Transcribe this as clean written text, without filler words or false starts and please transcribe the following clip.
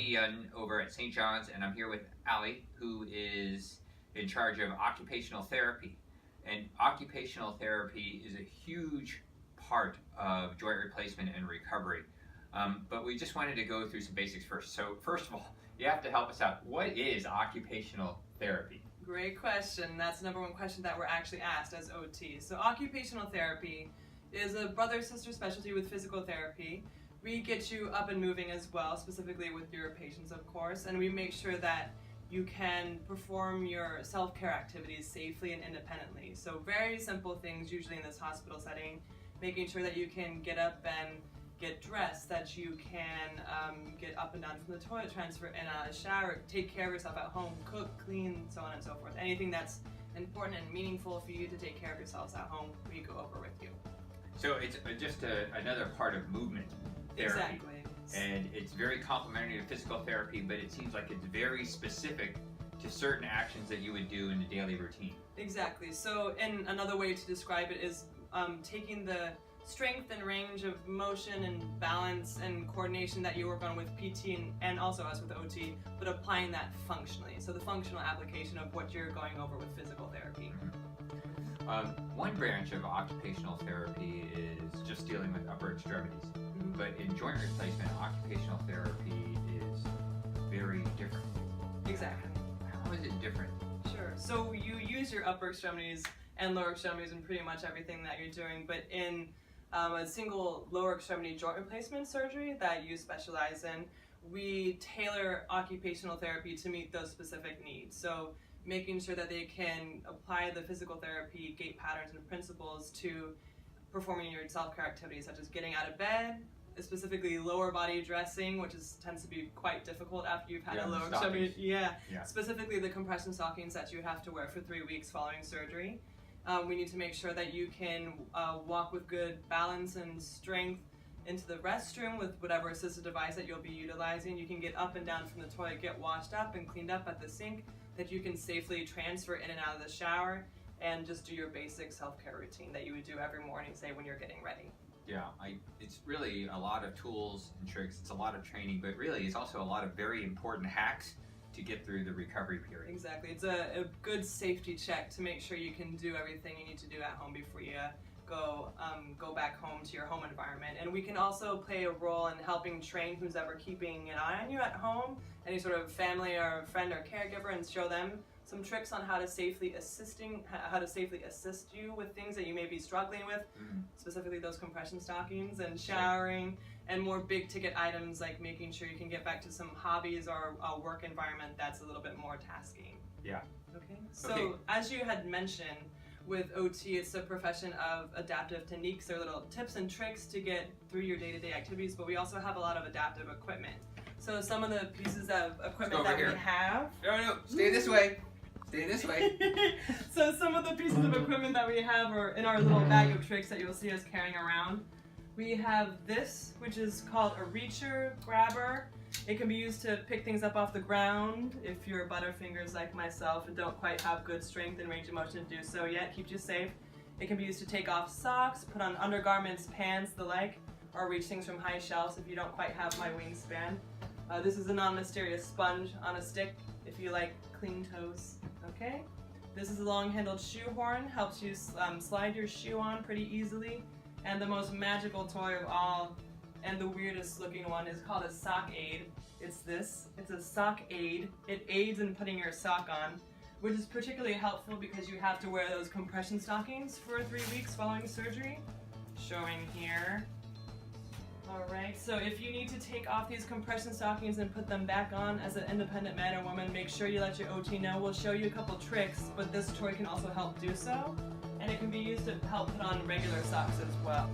Young over at St. John's, and I'm here with Allie, who is in charge of occupational therapy. And occupational therapy is a huge part of joint replacement and recovery. But we just wanted to go through some basics first. So first of all, you have to help us out. What is occupational therapy? Great question. That's the number one question that we're actually asked as OT. So occupational therapy is a brother-sister specialty with physical therapy. We get you up and moving as well, specifically with your patients, of course, and we make sure that you can perform your self-care activities safely and independently. So very simple things, usually in this hospital setting, making sure that you can get up and get dressed, that you can get up and down from the toilet, transfer in a shower, take care of yourself at home, cook, clean, so on and so forth. Anything that's important and meaningful for you to take care of yourselves at home, we go over with you. So it's just another part of movement therapy. Exactly. And it's very complementary to physical therapy, but it seems like it's very specific to certain actions that you would do in the daily routine. Exactly. So, and another way to describe it is taking the strength and range of motion and balance and coordination that you work on with PT and also us with OT, but applying that functionally. So the functional application of what you're going over with physical therapy. One branch of occupational therapy is just dealing with upper extremities. But in joint replacement, occupational therapy is very different. Exactly. How is it different? Sure. So you use your upper extremities and lower extremities in pretty much everything that you're doing, but in a single lower extremity joint replacement surgery that you specialize in, we tailor occupational therapy to meet those specific needs. So making sure that they can apply the physical therapy gait patterns and principles to performing your self-care activities, such as getting out of bed, specifically lower body dressing, which tends to be quite difficult after you've had a lower extremity. Yeah. Specifically the compression stockings that you have to wear for 3 weeks following surgery. We need to make sure that you can walk with good balance and strength into the restroom with whatever assistive device that you'll be utilizing. You can get up and down from the toilet, get washed up and cleaned up at the sink, that you can safely transfer in and out of the shower, and just do your basic self-care routine that you would do every morning, say when you're getting ready. Yeah, it's really a lot of tools and tricks, it's a lot of training, but really it's also a lot of very important hacks to get through the recovery period. Exactly. It's a good safety check to make sure you can do everything you need to do at home before you go back home to your home environment. And we can also play a role in helping train who's ever keeping an eye on you at home, any sort of family or friend or caregiver, and show them some tricks on how to safely assist you with things that you may be struggling with, specifically those compression stockings and showering, and more big ticket items like making sure you can get back to some hobbies or a work environment that's a little bit more tasking. Yeah. Okay. So as you had mentioned, with OT, it's a profession of adaptive techniques. They're little tips and tricks to get through your day-to-day activities, but we also have a lot of adaptive equipment. So some of the pieces of equipment that we have... No, stay this way. Stay this way. So some of the pieces of equipment that we have are in our little bag of tricks that you'll see us carrying around. We have this, which is called a reacher grabber. It can be used to pick things up off the ground if you're butterfingers like myself and don't quite have good strength and range of motion to do so yet. Keeps you safe. It can be used to take off socks, put on undergarments, pants, the like, or reach things from high shelves if you don't quite have my wingspan. This is a non-mysterious sponge on a stick if you like clean toes. Okay. This is a long-handled shoehorn. Helps you slide your shoe on pretty easily. And the most magical toy of all, and the weirdest looking one, is called a sock aid. It's this. It's a sock aid. It aids in putting your sock on, which is particularly helpful because you have to wear those compression stockings for 3 weeks following surgery. Showing here. Alright, so if you need to take off these compression stockings and put them back on as an independent man or woman, make sure you let your OT know. We'll show you a couple tricks, but this toy can also help do so. And it can be used to help put on regular socks as well.